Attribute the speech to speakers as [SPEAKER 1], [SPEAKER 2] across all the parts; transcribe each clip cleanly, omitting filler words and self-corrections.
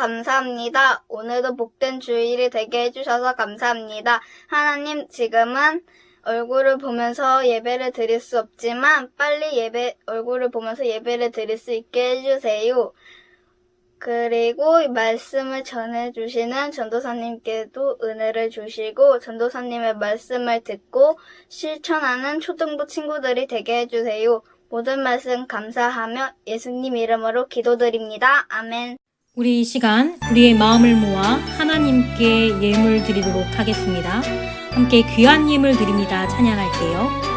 [SPEAKER 1] 감사합니다. 오늘도 복된 주일이 되게 해주셔서 감사합니다. 하나님, 지금은 얼굴을 보면서 예배를 드릴 수 없지만 빨리 얼굴을 보면서 예배를 드릴 수 있게 해주세요. 그리고 말씀을 전해주시는 전도사님께도 은혜를 주시고 전도사님의 말씀을 듣고 실천하는 초등부 친구들이 되게 해주세요. 모든 말씀 감사하며 예수님 이름으로 기도드립니다. 아멘.
[SPEAKER 2] 우리 이 시간 우리의 마음을 모아 하나님께 예물 드리도록 하겠습니다. 함께 귀한 예물 드립니다. 찬양할게요.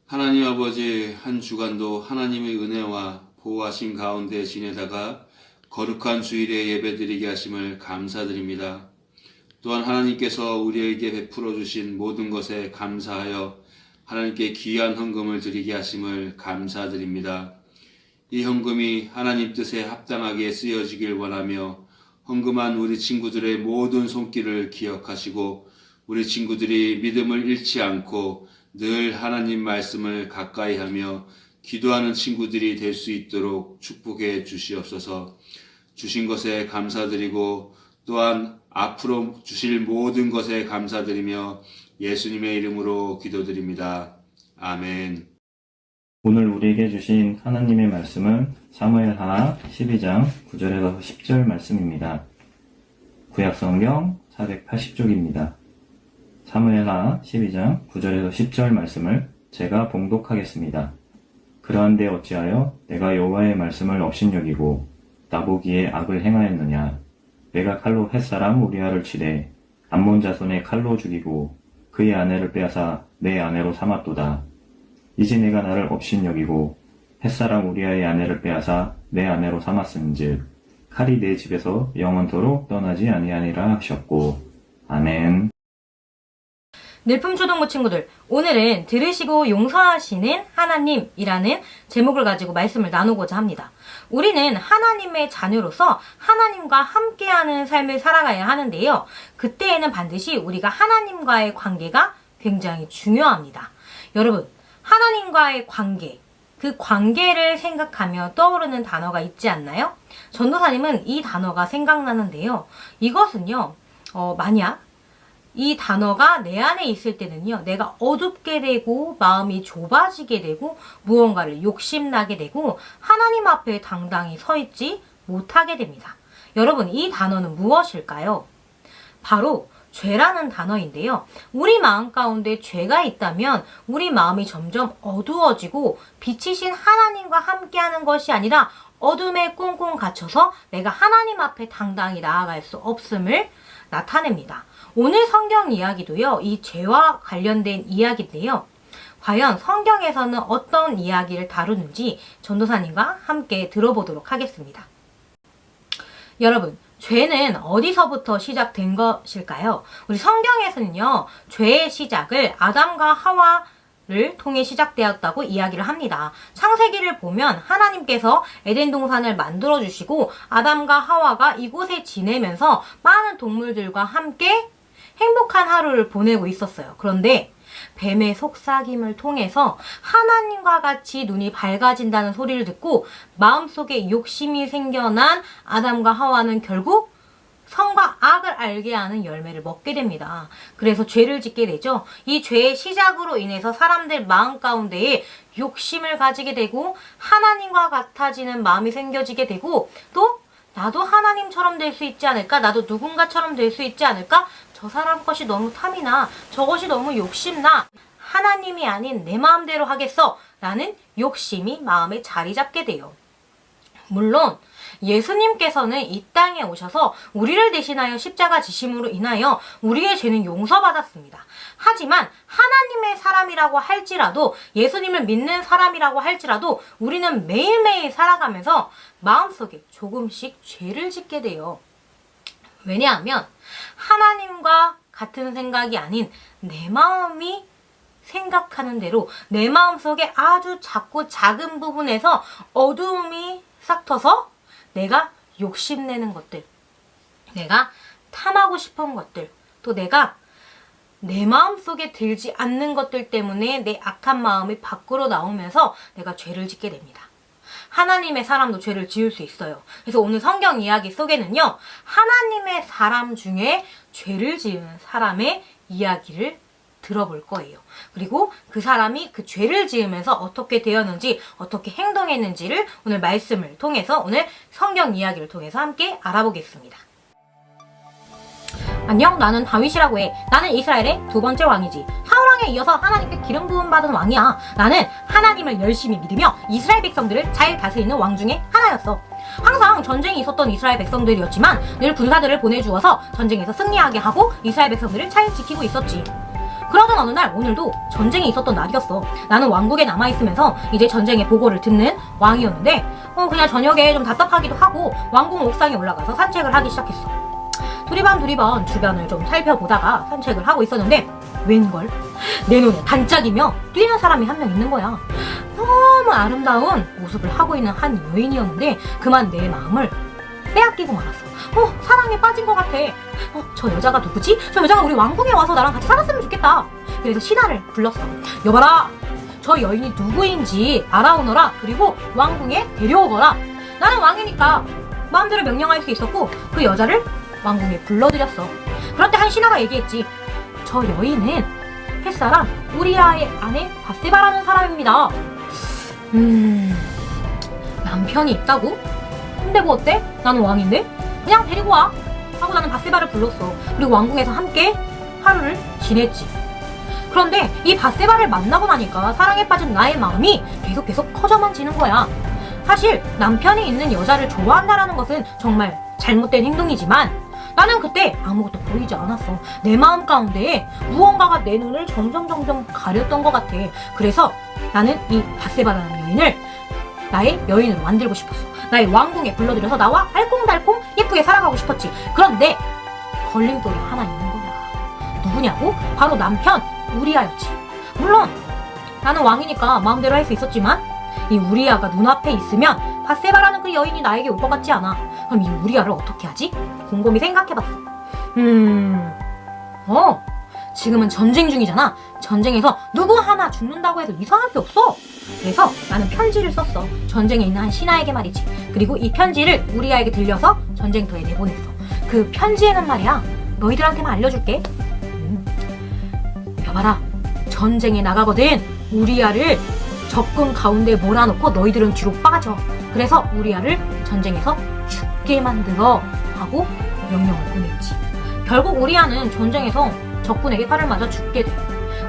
[SPEAKER 3] 하나님 아버지, 한 주간도 하나님의 은혜와 보호하신 가운데 지내다가 거룩한 주일에 예배드리게 하심을 감사드립니다. 또한 하나님께서 우리에게 베풀어 주신 모든 것에 감사하여 하나님께 귀한 헌금을 드리게 하심을 감사드립니다. 이 헌금이 하나님 뜻에 합당하게 쓰여지길 원하며 헌금한 우리 친구들의 모든 손길을 기억하시고 우리 친구들이 믿음을 잃지 않고 늘 하나님 말씀을 가까이 하며 기도하는 친구들이 될 수 있도록 축복해 주시옵소서. 주신 것에 감사드리고 또한 앞으로 주실 모든 것에 감사드리며 예수님의 이름으로 기도드립니다. 아멘.
[SPEAKER 4] 오늘 우리에게 주신 하나님의 말씀은 사무엘 하나 12장 9절에서 10절 말씀입니다. 구약성경 480쪽입니다. 사무엘 하나 12장 9절에서 10절 말씀을 제가 봉독하겠습니다. 그러한데 어찌하여 내가 여호와의 말씀을 업신여기고 나보기에 악을 행하였느냐. 내가 칼로 햇사람 우리아를 치되 암몬 자손의 칼로 죽이고 그의 아내를 빼앗아 내 아내로 삼았도다. 이제 내가 나를 업신여기고 햇사람 우리아의 아내를 빼앗아 내 아내로 삼았은즉 칼이 내 집에서 영원토록 떠나지 아니하니라 하셨고 아멘.
[SPEAKER 2] 늘품초등부 친구들, 오늘은 들으시고 용서하시는 하나님이라는 제목을 가지고 말씀을 나누고자 합니다. 우리는 하나님의 자녀로서 하나님과 함께하는 삶을 살아가야 하는데요. 그때에는 반드시 우리가 하나님과의 관계가 굉장히 중요합니다. 여러분, 하나님과의 관계, 그 관계를 생각하며 떠오르는 단어가 있지 않나요? 전도사님은 이 단어가 생각나는데요. 이것은요, 만약 이 단어가 내 안에 있을 때는요, 내가 어둡게 되고 마음이 좁아지게 되고 무언가를 욕심나게 되고 하나님 앞에 당당히 서 있지 못하게 됩니다. 여러분, 이 단어는 무엇일까요? 바로 죄라는 단어인데요. 우리 마음 가운데 죄가 있다면 우리 마음이 점점 어두워지고 빛이신 하나님과 함께하는 것이 아니라 어둠에 꽁꽁 갇혀서 내가 하나님 앞에 당당히 나아갈 수 없음을 나타냅니다. 오늘 성경 이야기도요, 이 죄와 관련된 이야기인데요. 과연 성경에서는 어떤 이야기를 다루는지 전도사님과 함께 들어보도록 하겠습니다. 여러분, 죄는 어디서부터 시작된 것일까요? 우리 성경에서는요, 죄의 시작을 아담과 하와를 통해 시작되었다고 이야기를 합니다. 창세기를 보면 하나님께서 에덴 동산을 만들어 주시고 아담과 하와가 이곳에 지내면서 많은 동물들과 함께 행복한 하루를 보내고 있었어요. 그런데 뱀의 속삭임을 통해서 하나님과 같이 눈이 밝아진다는 소리를 듣고 마음속에 욕심이 생겨난 아담과 하와는 결국 선과 악을 알게 하는 열매를 먹게 됩니다. 그래서 죄를 짓게 되죠. 이 죄의 시작으로 인해서 사람들 마음 가운데에 욕심을 가지게 되고 하나님과 같아지는 마음이 생겨지게 되고 또 나도 하나님처럼 될 수 있지 않을까? 나도 누군가처럼 될 수 있지 않을까? 저 사람 것이 너무 탐이 나. 저것이 너무 욕심나. 하나님이 아닌 내 마음대로 하겠어. 라는 욕심이 마음에 자리 잡게 돼요. 물론 예수님께서는 이 땅에 오셔서 우리를 대신하여 십자가 지심으로 인하여 우리의 죄는 용서받았습니다. 하지만 하나님의 사람이라고 할지라도 예수님을 믿는 사람이라고 할지라도 우리는 매일매일 살아가면서 마음속에 조금씩 죄를 짓게 돼요. 왜냐하면 하나님과 같은 생각이 아닌 내 마음이 생각하는 대로 내 마음속에 아주 작고 작은 부분에서 어두움이 싹 터서 내가 욕심내는 것들, 내가 탐하고 싶은 것들, 또 내가 내 마음속에 들지 않는 것들 때문에 내 악한 마음이 밖으로 나오면서 내가 죄를 짓게 됩니다. 하나님의 사람도 죄를 지을 수 있어요. 그래서 오늘 성경 이야기 속에는요, 하나님의 사람 중에 죄를 지은 사람의 이야기를 들어볼 거예요. 그리고 그 사람이 그 죄를 지으면서 어떻게 되었는지, 어떻게 행동했는지를 오늘 말씀을 통해서, 오늘 성경 이야기를 통해서 함께 알아보겠습니다. 안녕, 나는 다윗이라고 해. 나는 이스라엘의 두 번째 왕이지. 사울왕에 이어서 하나님께 기름 부음 받은 왕이야. 나는 하나님을 열심히 믿으며 이스라엘 백성들을 잘 다스리는 왕 중에 하나였어. 항상 전쟁이 있었던 이스라엘 백성들이었지만 늘 군사들을 보내주어서 전쟁에서 승리하게 하고 이스라엘 백성들을 잘 지키고 있었지. 그러던 어느 날, 오늘도 전쟁이 있었던 날이었어. 나는 왕국에 남아있으면서 이제 전쟁의 보고를 듣는 왕이었는데 그냥 저녁에 좀 답답하기도 하고 왕궁 옥상에 올라가서 산책을 하기 시작했어. 두리번 주변을 좀 살펴보다가 산책을 하고 있었는데 웬걸 내 눈에 반짝이며 뛰는 사람이 한 명 있는 거야. 너무 아름다운 모습을 하고 있는 한 여인이었는데 그만 내 마음을 빼앗기고 말았어. 사랑에 빠진 것 같아. 저 여자가 누구지? 저 여자가 우리 왕궁에 와서 나랑 같이 살았으면 좋겠다. 그래서 신하를 불렀어. 여봐라, 저 여인이 누구인지 알아오너라. 그리고 왕궁에 데려오거라. 나는 왕이니까 마음대로 명령할 수 있었고 그 여자를 왕궁에 불러들였어. 그럴 때 한 신하가 얘기했지. 저 여인은 햇사람 우리아의 아내 바세바라는 사람입니다. 남편이 있다고? 근데 뭐 어때? 나는 왕인데? 그냥 데리고 와 하고 나는 바세바를 불렀어. 그리고 왕궁에서 함께 하루를 지냈지. 그런데 이 바세바를 만나고 나니까 사랑에 빠진 나의 마음이 계속 커져만 지는 거야. 사실 남편이 있는 여자를 좋아한다라는 것은 정말 잘못된 행동이지만 나는 그때 아무것도 보이지 않았어. 내 마음 가운데에 무언가가 내 눈을 점점 가렸던 것 같아. 그래서 나는 이 바세바라는 여인을 나의 여인으로 만들고 싶었어. 나의 왕궁에 불러들여서 나와 알콩달콩 예쁘게 살아가고 싶었지. 그런데 걸림돌이 하나 있는 거야. 누구냐고? 바로 남편 우리아였지. 물론 나는 왕이니까 마음대로 할 수 있었지만 이 우리아가 눈앞에 있으면 밧세바라는 그 여인이 나에게 올 것 같지 않아. 그럼 이 우리아를 어떻게 하지? 곰곰이 생각해봤어. 지금은 전쟁 중이잖아. 전쟁에서 누구 하나 죽는다고 해서 이상할 게 없어. 그래서 나는 편지를 썼어. 전쟁에 있는 한 신하에게 말이지. 그리고 이 편지를 우리아에게 들려서 전쟁터에 내보냈어. 그 편지에는 말이야, 너희들한테만 알려줄게. 여봐라, 전쟁에 나가거든 우리아를 적군 가운데 몰아놓고 너희들은 뒤로 빠져. 그래서 우리아를 전쟁에서 죽게 만들어 하고 명령을 보냈지. 결국 우리아는 전쟁에서 적군에게 칼을 맞아 죽게 돼.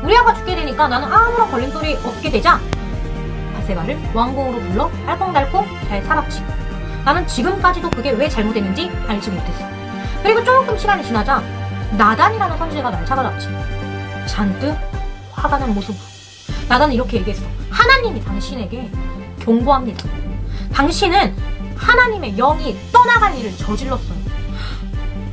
[SPEAKER 2] 우리아가 죽게 되니까 나는 아무런 걸림돌이 없게 되자 밧세바를 왕궁으로 불러 알콩달콩 잘 살았지. 나는 지금까지도 그게 왜 잘못됐는지 알지 못했어. 그리고 조금 시간이 지나자 나단이라는 선지자가 날 찾아왔지. 잔뜩 화가 난 모습으로. 나단은 이렇게 얘기했어. 하나님이 당신에게 경고합니다. 당신은 하나님의 영이 떠나갈 일을 저질렀어요.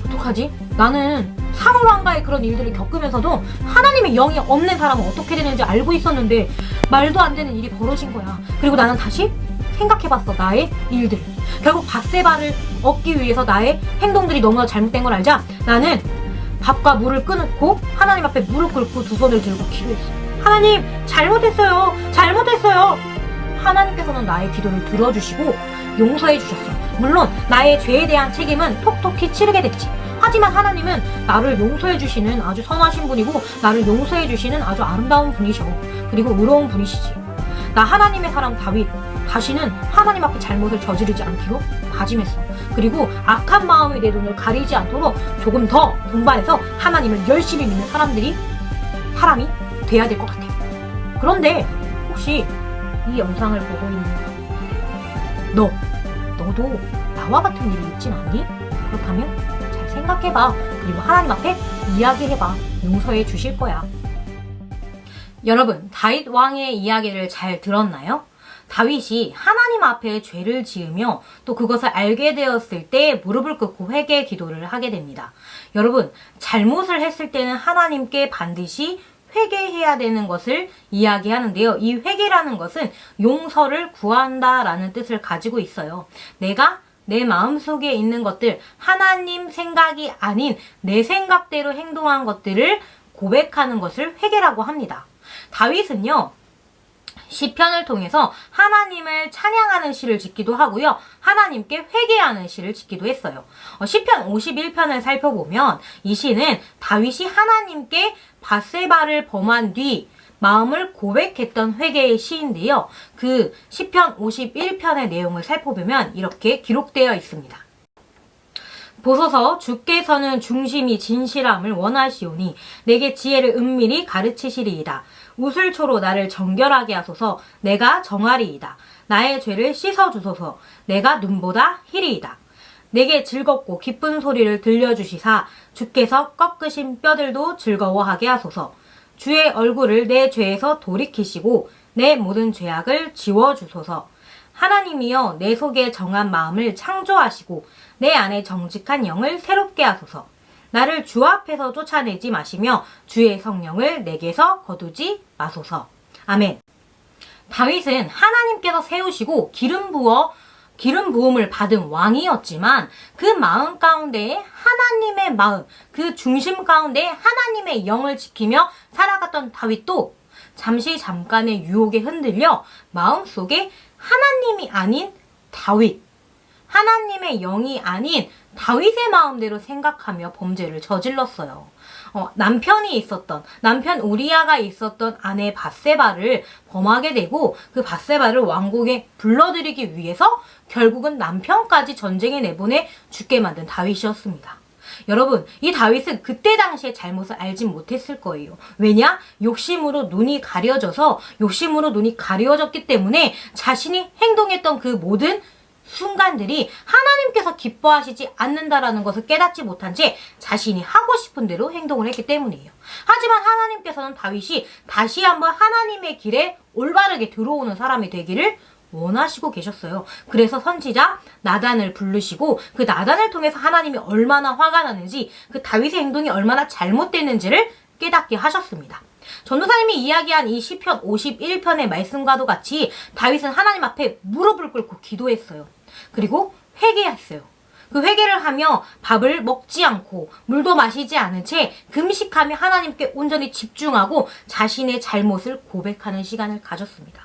[SPEAKER 2] 어떡하지? 나는 사울 왕가의 그런 일들을 겪으면서도 하나님의 영이 없는 사람은 어떻게 되는지 알고 있었는데 말도 안 되는 일이 벌어진 거야. 그리고 나는 다시 생각해봤어. 나의 일들. 결국 밧세바를 얻기 위해서 나의 행동들이 너무나 잘못된 걸 알자 나는 밥과 물을 끊고 하나님 앞에 무릎 꿇고 두 손을 들고 기도했어. 하나님, 잘못했어요. 잘못했어요. 하나님께서는 나의 기도를 들어주시고 용서해 주셨어. 물론 나의 죄에 대한 책임은 톡톡히 치르게 됐지. 하지만 하나님은 나를 용서해 주시는 아주 선하신 분이고 나를 용서해 주시는 아주 아름다운 분이셔. 그리고 의로운 분이시지. 나 하나님의 사람 다윗 다시는 하나님 앞에 잘못을 저지르지 않기로 다짐했어. 그리고 악한 마음이 내 눈을 가리지 않도록 조금 더 분발해서 하나님을 열심히 믿는 사람이 돼야 될 것 같아. 그런데 혹시 이 영상을 보고 있는 너도 나와 같은 일이 있진 않니? 그렇다면 잘 생각해봐. 그리고 하나님 앞에 이야기해봐. 용서해 주실 거야. 여러분, 다윗 왕의 이야기를 잘 들었나요? 다윗이 하나님 앞에 죄를 지으며 또 그것을 알게 되었을 때 무릎을 꿇고 회개 기도를 하게 됩니다. 여러분, 잘못을 했을 때는 하나님께 반드시 회개해야 되는 것을 이야기하는데요. 이 회개라는 것은 용서를 구한다라는 뜻을 가지고 있어요. 내가 내 마음속에 있는 것들, 하나님 생각이 아닌 내 생각대로 행동한 것들을 고백하는 것을 회개라고 합니다. 다윗은요, 시편을 통해서 하나님을 찬양하는 시를 짓기도 하고요. 하나님께 회개하는 시를 짓기도 했어요. 시편 51편을 살펴보면 이 시는 다윗이 하나님께 밧세바를 범한 뒤 마음을 고백했던 회개의 시인데요. 그 시편 51편의 내용을 살펴보면 이렇게 기록되어 있습니다. 보소서, 주께서는 중심이 진실함을 원하시오니 내게 지혜를 은밀히 가르치시리이다. 우슬초로 나를 정결하게 하소서. 내가 정하리이다. 나의 죄를 씻어주소서. 내가 눈보다 희리이다. 내게 즐겁고 기쁜 소리를 들려주시사 주께서 꺾으신 뼈들도 즐거워하게 하소서. 주의 얼굴을 내 죄에서 돌이키시고 내 모든 죄악을 지워주소서. 하나님이여, 내 속에 정한 마음을 창조하시고 내 안에 정직한 영을 새롭게 하소서. 나를 주 앞에서 쫓아내지 마시며 주의 성령을 내게서 거두지 마소서. 아멘. 다윗은 하나님께서 세우시고 기름 부음을 받은 왕이었지만 그 마음 가운데에 하나님의 마음, 그 중심 가운데 하나님의 영을 지키며 살아갔던 다윗도 잠깐의 유혹에 흔들려 마음속에 하나님이 아닌 다윗, 하나님의 영이 아닌 다윗의 마음대로 생각하며 범죄를 저질렀어요. 남편 우리아가 있었던 아내 밧세바를 범하게 되고 그 밧세바를 왕궁에 불러들이기 위해서 결국은 남편까지 전쟁에 내보내 죽게 만든 다윗이었습니다. 여러분, 이 다윗은 그때 당시에 잘못을 알진 못했을 거예요. 왜냐? 욕심으로 눈이 가려졌기 때문에 자신이 행동했던 그 모든 순간들이 하나님께서 기뻐하시지 않는다라는 것을 깨닫지 못한 채 자신이 하고 싶은 대로 행동을 했기 때문이에요. 하지만 하나님께서는 다윗이 다시 한번 하나님의 길에 올바르게 들어오는 사람이 되기를 원하시고 계셨어요. 그래서 선지자 나단을 부르시고 그 나단을 통해서 하나님이 얼마나 화가 나는지, 그 다윗의 행동이 얼마나 잘못됐는지를 깨닫게 하셨습니다. 전도사님이 이야기한 이 시편 51편의 말씀과도 같이 다윗은 하나님 앞에 무릎을 꿇고 기도했어요. 그리고 회개했어요. 그 회개를 하며 밥을 먹지 않고 물도 마시지 않은 채 금식하며 하나님께 온전히 집중하고 자신의 잘못을 고백하는 시간을 가졌습니다.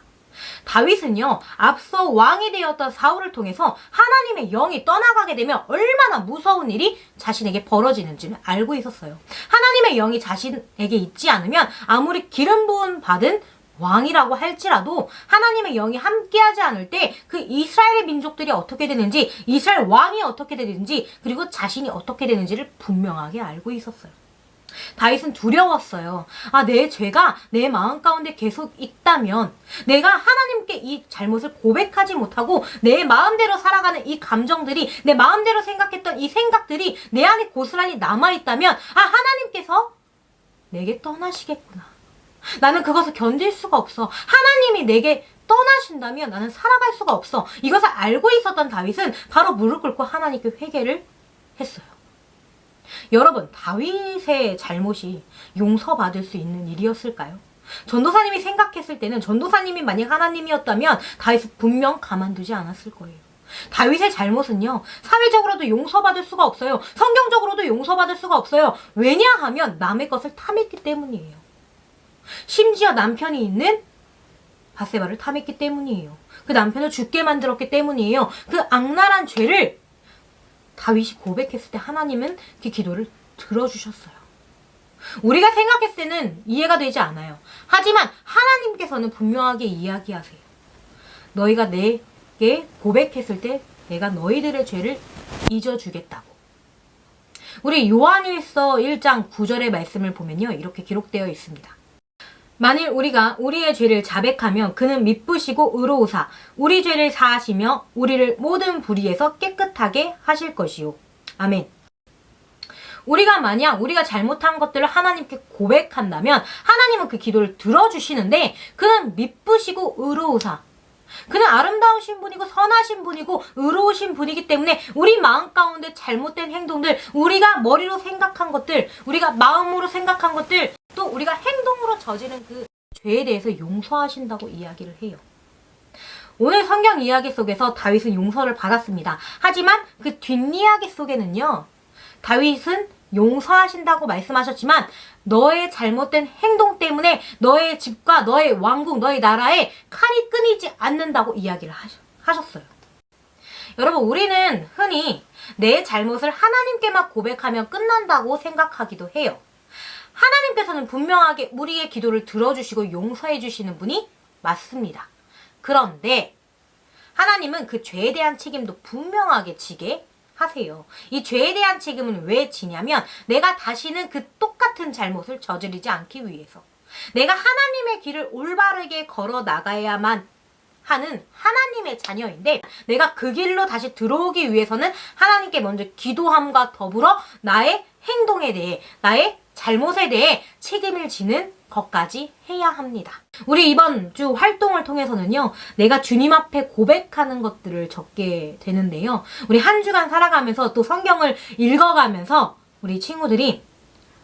[SPEAKER 2] 다윗은요, 앞서 왕이 되었던 사울을 통해서 하나님의 영이 떠나가게 되면 얼마나 무서운 일이 자신에게 벌어지는지를 알고 있었어요. 하나님의 영이 자신에게 있지 않으면 아무리 기름 부음 받은 왕이라고 할지라도 하나님의 영이 함께하지 않을 때 그 이스라엘의 민족들이 어떻게 되는지, 이스라엘 왕이 어떻게 되는지, 그리고 자신이 어떻게 되는지를 분명하게 알고 있었어요. 다윗은 두려웠어요. 내 죄가 내 마음 가운데 계속 있다면, 내가 하나님께 이 잘못을 고백하지 못하고 내 마음대로 살아가는 이 감정들이, 내 마음대로 생각했던 이 생각들이 내 안에 고스란히 남아있다면, 하나님께서 내게 떠나시겠구나. 나는 그것을 견딜 수가 없어. 하나님이 내게 떠나신다면 나는 살아갈 수가 없어. 이것을 알고 있었던 다윗은 바로 무릎 꿇고 하나님께 회개를 했어요. 여러분, 다윗의 잘못이 용서받을 수 있는 일이었을까요? 전도사님이 생각했을 때는, 전도사님이 만약 하나님이었다면 다윗은 분명 가만두지 않았을 거예요. 다윗의 잘못은요, 사회적으로도 용서받을 수가 없어요. 성경적으로도 용서받을 수가 없어요. 왜냐하면 남의 것을 탐했기 때문이에요. 심지어 남편이 있는 바세바를 탐했기 때문이에요. 그 남편을 죽게 만들었기 때문이에요. 그 악랄한 죄를 다윗이 고백했을 때 하나님은 그 기도를 들어주셨어요. 우리가 생각했을 때는 이해가 되지 않아요. 하지만 하나님께서는 분명하게 이야기하세요. 너희가 내게 고백했을 때 내가 너희들의 죄를 잊어주겠다고. 우리 요한일서 1장 9절의 말씀을 보면요, 이렇게 기록되어 있습니다. 만일 우리가 우리의 죄를 자백하면 그는 미쁘시고 의로우사 우리 죄를 사하시며 우리를 모든 불의에서 깨끗하게 하실 것이요. 아멘. 우리가 만약 우리가 잘못한 것들을 하나님께 고백한다면 하나님은 그 기도를 들어주시는데, 그는 미쁘시고 의로우사, 그는 아름다우신 분이고 선하신 분이고 의로우신 분이기 때문에 우리 마음 가운데 잘못된 행동들, 우리가 머리로 생각한 것들, 우리가 마음으로 생각한 것들, 또 우리가 행동으로 저지른 그 죄에 대해서 용서하신다고 이야기를 해요. 오늘 성경 이야기 속에서 다윗은 용서를 받았습니다. 하지만 그 뒷이야기 속에는요, 다윗은 용서하신다고 말씀하셨지만 너의 잘못된 행동 때문에 너의 집과 너의 왕국, 너의 나라에 칼이 끊이지 않는다고 이야기를 하셨어요. 여러분, 우리는 흔히 내 잘못을 하나님께만 고백하면 끝난다고 생각하기도 해요. 하나님께서는 분명하게 우리의 기도를 들어주시고 용서해 주시는 분이 맞습니다. 그런데 하나님은 그 죄에 대한 책임도 분명하게 지게 하세요. 이 죄에 대한 책임은 왜 지냐면, 내가 다시는 그 똑같은 잘못을 저지르지 않기 위해서, 내가 하나님의 길을 올바르게 걸어 나가야만 하는 하나님의 자녀인데, 내가 그 길로 다시 들어오기 위해서는 하나님께 먼저 기도함과 더불어 나의 행동에 대해, 나의 잘못에 대해 책임을 지는 것까지 해야 합니다. 우리 이번 주 활동을 통해서는요, 내가 주님 앞에 고백하는 것들을 적게 되는데요, 우리 한 주간 살아가면서 또 성경을 읽어가면서 우리 친구들이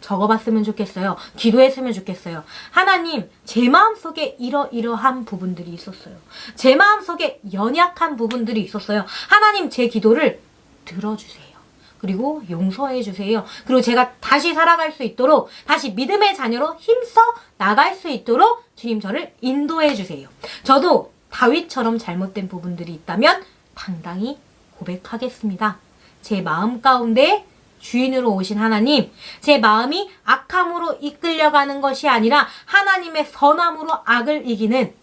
[SPEAKER 2] 적어봤으면 좋겠어요. 기도했으면 좋겠어요. 하나님, 제 마음속에 이러이러한 부분들이 있었어요. 제 마음속에 연약한 부분들이 있었어요. 하나님, 제 기도를 들어주세요. 그리고 용서해 주세요. 그리고 제가 다시 살아갈 수 있도록, 다시 믿음의 자녀로 힘써 나갈 수 있도록 주님 저를 인도해 주세요. 저도 다윗처럼 잘못된 부분들이 있다면 당당히 고백하겠습니다. 제 마음 가운데 주인으로 오신 하나님, 제 마음이 악함으로 이끌려가는 것이 아니라 하나님의 선함으로 악을 이기는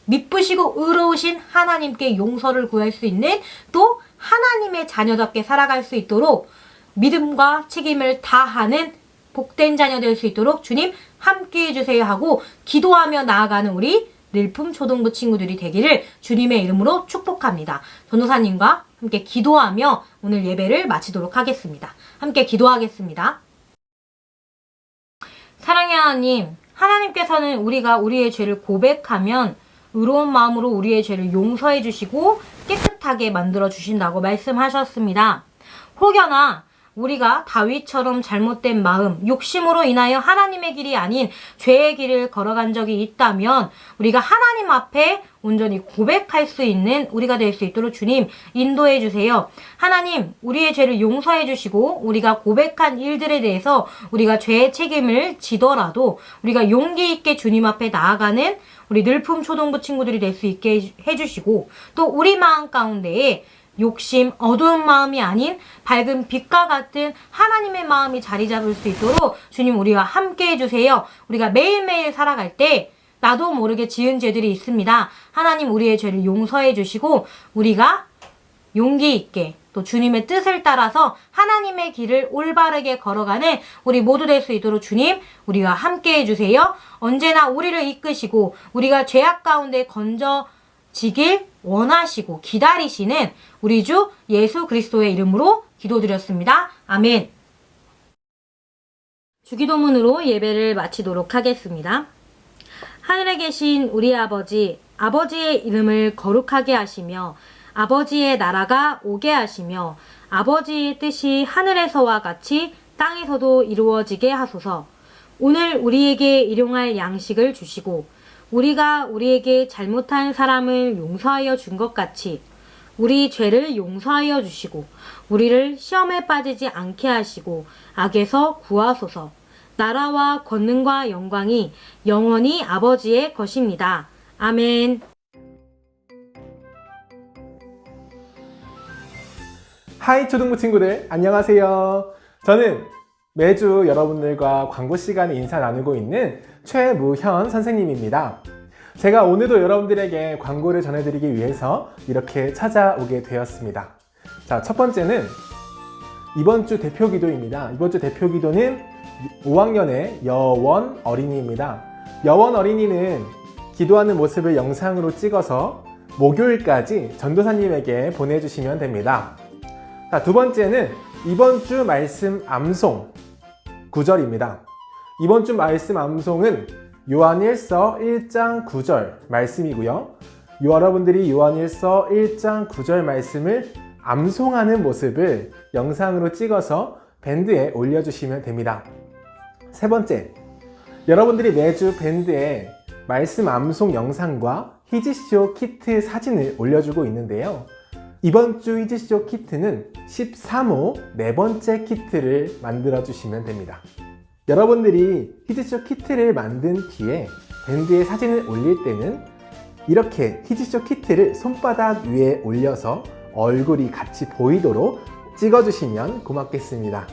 [SPEAKER 2] 미쁘시고 의로우신 하나님께 용서를 구할 수 있는, 또 하나님의 자녀답게 살아갈 수 있도록 믿음과 책임을 다하는 복된 자녀 될 수 있도록 주님 함께해 주세요 하고 기도하며 나아가는 우리 늘품 초등부 친구들이 되기를 주님의 이름으로 축복합니다. 전도사님과 함께 기도하며 오늘 예배를 마치도록 하겠습니다. 함께 기도하겠습니다. 사랑의 하나님, 하나님께서는 우리가 우리의 죄를 고백하면 의로운 마음으로 우리의 죄를 용서해 주시고 깨끗하게 만들어 주신다고 말씀하셨습니다. 혹여나 우리가 다윗처럼 잘못된 마음, 욕심으로 인하여 하나님의 길이 아닌 죄의 길을 걸어간 적이 있다면 우리가 하나님 앞에 온전히 고백할 수 있는 우리가 될 수 있도록 주님 인도해 주세요. 하나님, 우리의 죄를 용서해 주시고 우리가 고백한 일들에 대해서 우리가 죄의 책임을 지더라도 우리가 용기 있게 주님 앞에 나아가는 우리 늘품 초등부 친구들이 될 수 있게 해주시고 또 우리 마음 가운데에 욕심, 어두운 마음이 아닌 밝은 빛과 같은 하나님의 마음이 자리 잡을 수 있도록 주님 우리와 함께 해주세요. 우리가 매일매일 살아갈 때 나도 모르게 지은 죄들이 있습니다. 하나님 우리의 죄를 용서해 주시고 우리가 용기 있게 또 주님의 뜻을 따라서 하나님의 길을 올바르게 걸어가는 우리 모두 될 수 있도록 주님 우리와 함께 해주세요. 언제나 우리를 이끄시고 우리가 죄악 가운데 건져지길 원하시고 기다리시는 우리 주 예수 그리스도의 이름으로 기도드렸습니다. 아멘. 주기도문으로 예배를 마치도록 하겠습니다. 하늘에 계신 우리 아버지, 아버지의 이름을 거룩하게 하시며 아버지의 나라가 오게 하시며 아버지의 뜻이 하늘에서와 같이 땅에서도 이루어지게 하소서. 오늘 우리에게 일용할 양식을 주시고 우리가 우리에게 잘못한 사람을 용서하여 준 것 같이 우리 죄를 용서하여 주시고 우리를 시험에 빠지지 않게 하시고 악에서 구하소서. 나라와 권능과 영광이 영원히 아버지의 것입니다. 아멘.
[SPEAKER 5] 하이 초등부 친구들 안녕하세요. 저는 매주 여러분들과 광고 시간에 인사 나누고 있는 최무현 선생님입니다. 제가 오늘도 여러분들에게 광고를 전해드리기 위해서 이렇게 찾아오게 되었습니다. 자, 첫 번째는 이번 주 대표 기도입니다. 이번 주 대표 기도는 5학년의 여원 어린이입니다. 여원 어린이는 기도하는 모습을 영상으로 찍어서 목요일까지 전도사님에게 보내주시면 됩니다. 자, 두 번째는 이번 주 말씀 암송 9절입니다. 이번 주 말씀 암송은 요한일서 1장 9절 말씀이고요. 여러분들이 요한일서 1장 9절 말씀을 암송하는 모습을 영상으로 찍어서 밴드에 올려주시면 됩니다. 세 번째, 여러분들이 매주 밴드에 말씀 암송 영상과 히지쇼 키트 사진을 올려주고 있는데요. 이번 주 히지쇼 키트는 13호 네 번째 키트를 만들어 주시면 됩니다. 여러분들이 히지쇼 키트를 만든 뒤에 밴드에 사진을 올릴 때는 이렇게 히지쇼 키트를 손바닥 위에 올려서 얼굴이 같이 보이도록 찍어주시면 고맙겠습니다.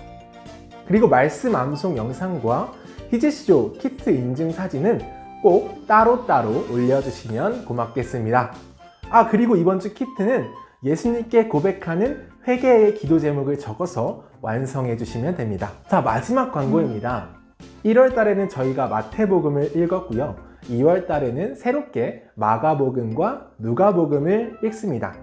[SPEAKER 5] 그리고 말씀 암송 영상과 히지쇼 키트 인증 사진은 꼭 따로따로 올려주시면 고맙겠습니다. 그리고 이번 주 키트는 예수님께 고백하는 회개의 기도 제목을 적어서 완성해 주시면 됩니다. 자, 마지막 광고입니다. 1월 달에는 저희가 마태복음을 읽었고요. 2월 달에는 새롭게 마가복음과 누가복음을 읽습니다.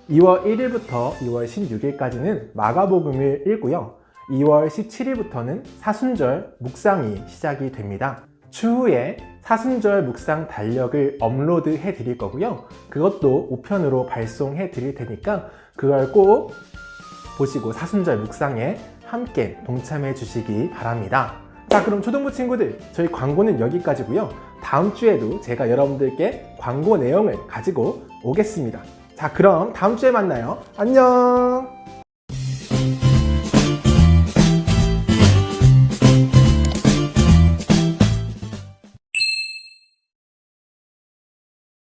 [SPEAKER 5] 2월 1일부터 2월 16일까지는 마가복음을 읽고요. 2월 17일부터는 사순절 묵상이 시작이 됩니다. 추후에 사순절 묵상 달력을 업로드해 드릴 거고요. 그것도 우편으로 발송해 드릴 테니까 그걸 꼭 보시고 사순절 묵상에 함께 동참해 주시기 바랍니다. 자, 그럼 초등부 친구들, 저희 광고는 여기까지고요. 다음 주에도 제가 여러분들께 광고 내용을 가지고 오겠습니다. 자, 그럼 다음 주에 만나요. 안녕!